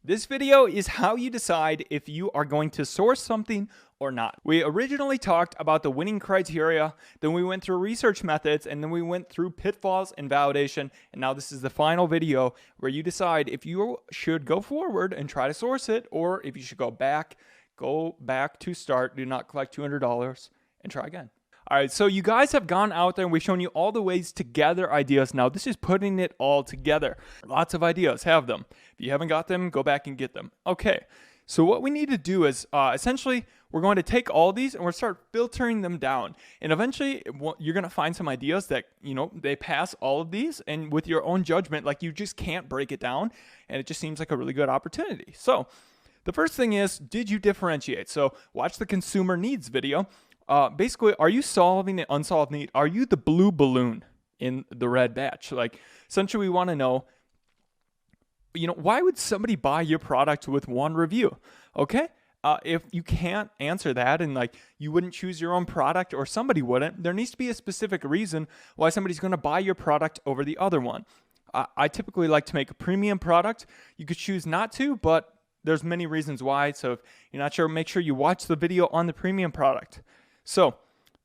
This video is how you decide if you are going to source something or not. We originally talked about the winning criteria, then we went through research methods, and then we went through pitfalls and validation. And now this is the final video where you decide if you should go forward and try to source it, or if you should go back to start, do not collect $200 and try again. All right, so you guys have gone out there and we've shown you all the ways to gather ideas. Now, this is putting it all together. Lots of ideas, have them. If you haven't got them, go back and get them. Okay, so what we need to do is essentially we're going to take all these and we'll start filtering them down. And eventually you're going to find some ideas that, they pass all of these, and with your own judgment, like you just can't break it down, and it just seems like a really good opportunity. So the first thing is, did you differentiate? So watch the consumer needs video. Basically, are you solving an unsolved need? Are you the blue balloon in the red batch? Like, essentially, we want to know, why would somebody buy your product with one review? Okay. If you can't answer that, and you wouldn't choose your own product, or somebody wouldn't, there needs to be a specific reason why somebody's going to buy your product over the other one. I typically like to make a premium product. You could choose not to, but there's many reasons why. So if you're not sure, make sure you watch the video on the premium product. So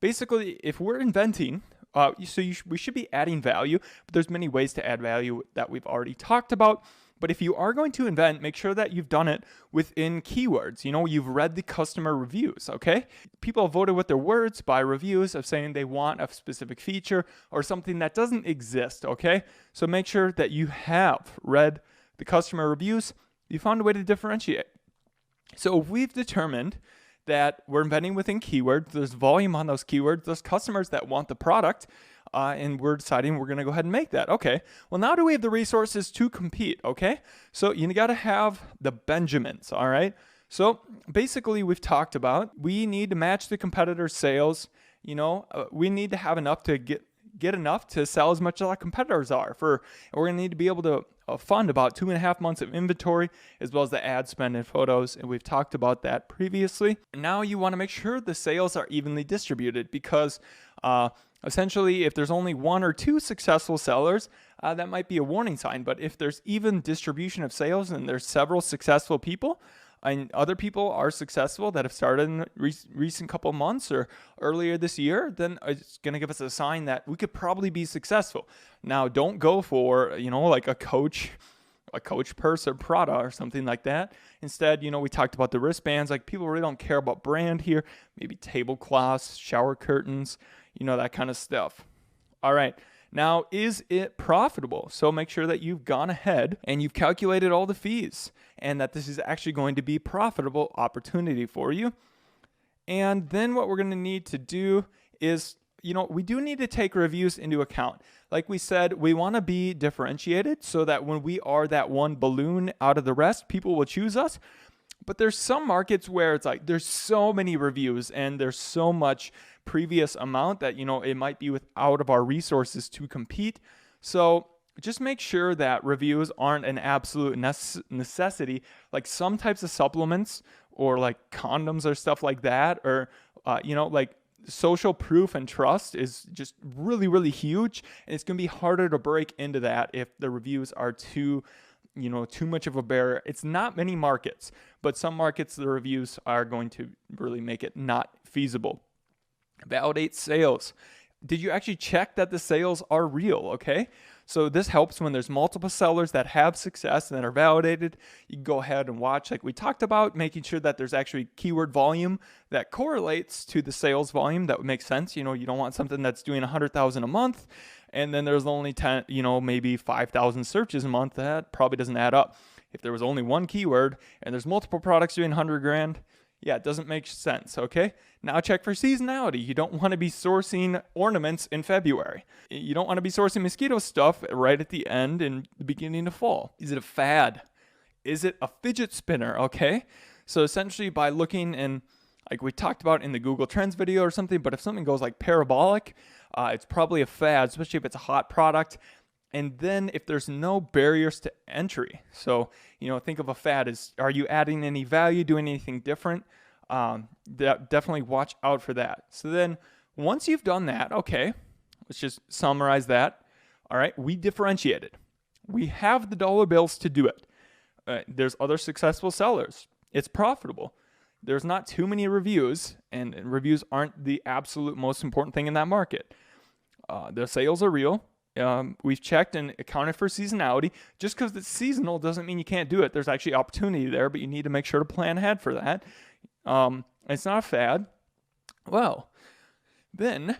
basically, if we're inventing, we should be adding value, but there's many ways to add value that we've already talked about. But if you are going to invent, make sure that you've done it within keywords. You've read the customer reviews, okay? People have voted with their words by reviews of saying they want a specific feature or something that doesn't exist, okay? So make sure that you have read the customer reviews. You found a way to differentiate. So if we've determined that we're inventing within keywords, there's volume on those keywords, there's customers that want the product, and we're deciding we're going to go ahead and make that. Okay, well, now do we have the resources to compete? Okay, so you got to have the Benjamins, all right? So basically, we've talked about we need to match the competitor's sales. We need to have enough to get enough to sell as much as our competitors are. We're going to need to be able to fund about 2.5 months of inventory, as well as the ad spend and photos, and we've talked about that previously. Now you want to make sure the sales are evenly distributed, because essentially if there's only one or two successful sellers, that might be a warning sign. But if there's even distribution of sales and there's several successful people, and other people are successful that have started in the recent couple months or earlier this year, then it's going to give us a sign that we could probably be successful. Now, don't go for, like a Coach purse or Prada or something like that. Instead, we talked about the wristbands. Like, people really don't care about brand here. Maybe tablecloths, shower curtains, that kind of stuff. All right. Now, is it profitable? So make sure that you've gone ahead and you've calculated all the fees, and that this is actually going to be a profitable opportunity for you. And then what we're going to need to do is, we do need to take reviews into account. Like we said, we want to be differentiated so that when we are that one balloon out of the rest, people will choose us. But there's some markets where it's like there's so many reviews and there's so much previous amount that, it might be out of our resources to compete. So just make sure that reviews aren't an absolute necessity. Like some types of supplements or like condoms or stuff like that, or, like social proof and trust is just really, really huge. And it's going to be harder to break into that if the reviews are too much of a barrier. It's not many markets, but some markets, the reviews are going to really make it not feasible. Validate sales. Did you actually check that the sales are real? Okay. So this helps when there's multiple sellers that have success and that are validated. You can go ahead and watch, like we talked about, making sure that there's actually keyword volume that correlates to the sales volume. That would make sense. You don't want something that's doing 100,000 a month, and then there's only 10, maybe 5,000 searches a month. That probably doesn't add up. If there was only one keyword and there's multiple products doing 100 grand, yeah, it doesn't make sense, okay? Now check for seasonality. You don't want to be sourcing ornaments in February. You don't want to be sourcing mosquito stuff right at the end and the beginning of fall. Is it a fad? Is it a fidget spinner, okay? So essentially by looking, and like we talked about in the Google Trends video or something, but if something goes like parabolic, it's probably a fad, especially if it's a hot product. And then if there's no barriers to entry, so, think of a fad as, are you adding any value, doing anything different? Definitely watch out for that. So then once you've done that, okay, let's just summarize that. All right, we differentiated. We have the dollar bills to do it. There's other successful sellers. It's profitable. There's not too many reviews, and reviews aren't the absolute most important thing in that market. The sales are real. We've checked and accounted for seasonality. Just because it's seasonal doesn't mean you can't do it. There's actually opportunity there, but you need to make sure to plan ahead for that. It's not a fad. Well, then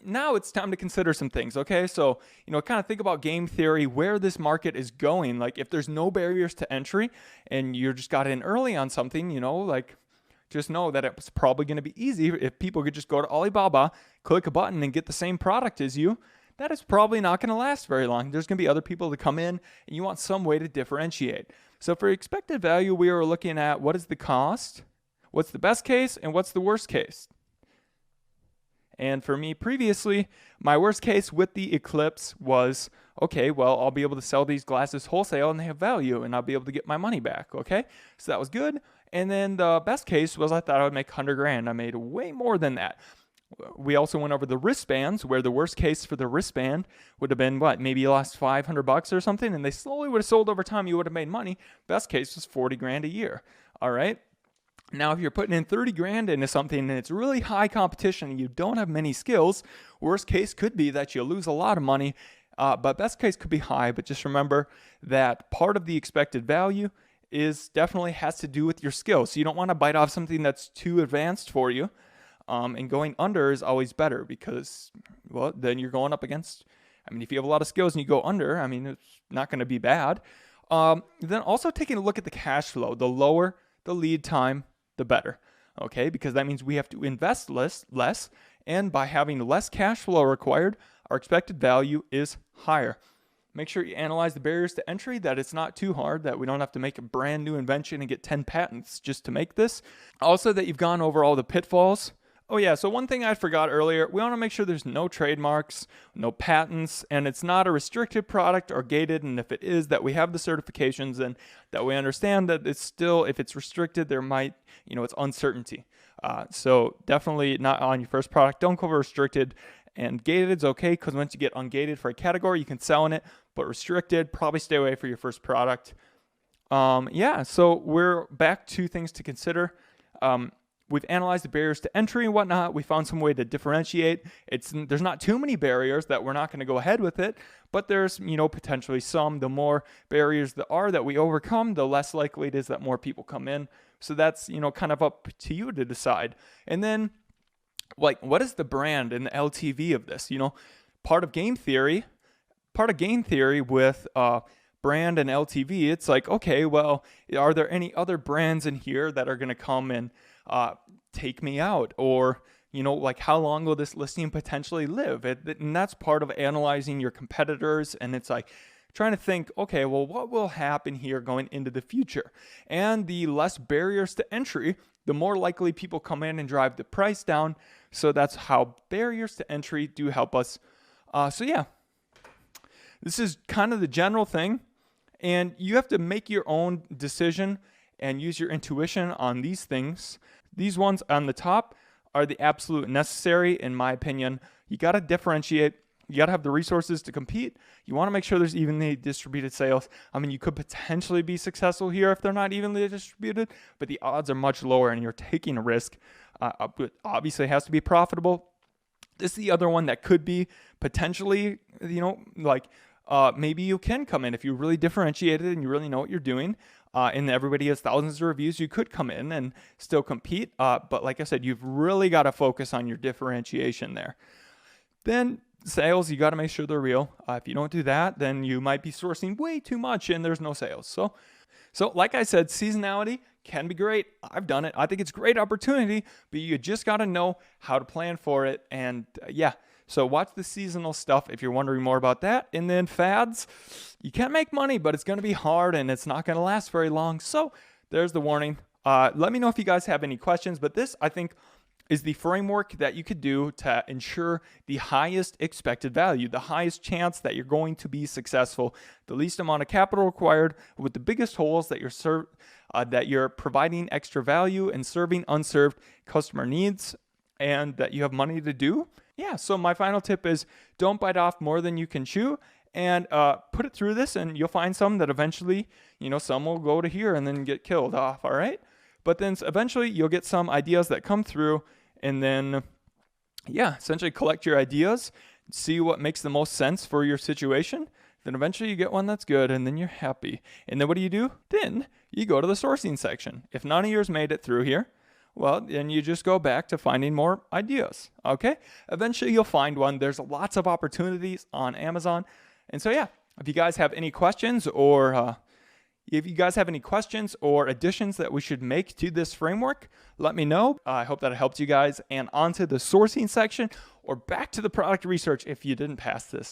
now it's time to consider some things, okay? So, kind of think about game theory, where this market is going. Like, if there's no barriers to entry and you just got in early on something, just know that it's probably going to be easy. If people could just go to Alibaba, click a button, and get the same product as you, that is probably not going to last very long. There's going to be other people that come in, and you want some way to differentiate. So for expected value, we are looking at what is the cost, what's the best case, and what's the worst case. And for me previously, my worst case with the Eclipse was, okay, well, I'll be able to sell these glasses wholesale and they have value and I'll be able to get my money back, okay? So that was good. And then the best case was I thought I would make $100,000. I made way more than that. We also went over the wristbands, where the worst case for the wristband would have been maybe you lost $500 or something, and they slowly would have sold over time. You would have made money. Best case was $40,000 a year. All right. Now, if you're putting in $30,000 into something and it's really high competition and you don't have many skills, worst case could be that you lose a lot of money, but best case could be high. But just remember that part of the expected value is definitely has to do with your skills. So you don't want to bite off something that's too advanced for you. And going under is always better because, then you're going up against, if you have a lot of skills and you go under, it's not going to be bad. Then also taking a look at the cash flow, the lower the lead time, the better, okay? Because that means we have to invest less, and by having less cash flow required, our expected value is higher. Make sure you analyze the barriers to entry, that it's not too hard, that we don't have to make a brand new invention and get 10 patents just to make this. Also, that you've gone over all the pitfalls. Oh yeah, so one thing I forgot earlier, we want to make sure there's no trademarks, no patents, and it's not a restricted product or gated, and if it is, that we have the certifications and that we understand that it's still, if it's restricted, there might, it's uncertainty. So definitely not on your first product. Don't go over restricted, and gated is okay because once you get ungated for a category, you can sell in it, but restricted, probably stay away for your first product. So we're back to things to consider. We've analyzed the barriers to entry and whatnot. We found some way to differentiate. There's not too many barriers that we're not going to go ahead with it, but there's, potentially some. The more barriers there are that we overcome, the less likely it is that more people come in. So that's, kind of up to you to decide. And then, what is the brand and the LTV of this? Part of game theory with brand and LTV, it's like, okay, well, are there any other brands in here that are going to come and take me out? Or, how long will this listing potentially live? And that's part of analyzing your competitors. And it's like trying to think, okay, well, what will happen here going into the future? And the less barriers to entry, the more likely people come in and drive the price down. So that's how barriers to entry do help us. This is kind of the general thing. And you have to make your own decision and use your intuition on these things. These ones on the top are the absolute necessary, in my opinion. You got to differentiate. You got to have the resources to compete. You want to make sure there's evenly distributed sales. You could potentially be successful here if they're not evenly distributed, but the odds are much lower and you're taking a risk. Obviously, it has to be profitable. This is the other one that could be potentially, maybe you can come in if you really differentiate it and you really know what you're doing. And everybody has thousands of reviews, you could come in and still compete. But like I said, you've really got to focus on your differentiation there. Then sales, you got to make sure they're real. If you don't do that, then you might be sourcing way too much and there's no sales. So like I said, seasonality can be great. I've done it. I think it's a great opportunity, but you just got to know how to plan for it. And so watch the seasonal stuff if you're wondering more about that. And then fads, you can make money, but it's going to be hard and it's not going to last very long. So there's the warning. Let me know if you guys have any questions, but this, I think, is the framework that you could do to ensure the highest expected value, the highest chance that you're going to be successful, the least amount of capital required, with the biggest holes that you're providing extra value and serving unserved customer needs, and that you have money to do. So my final tip is don't bite off more than you can chew, and put it through this, and you'll find some that eventually, some will go to here and then get killed off, all right? But then eventually you'll get some ideas that come through, and then, essentially collect your ideas, see what makes the most sense for your situation. Then eventually you get one that's good, and then you're happy. And then what do? Then you go to the sourcing section. If none of yours made it through here, well, then you just go back to finding more ideas, okay? Eventually you'll find one. There's lots of opportunities on Amazon. And so, if you guys have any questions or additions that we should make to this framework, let me know. I hope that it helped you guys. And onto the sourcing section, or back to the product research if you didn't pass this.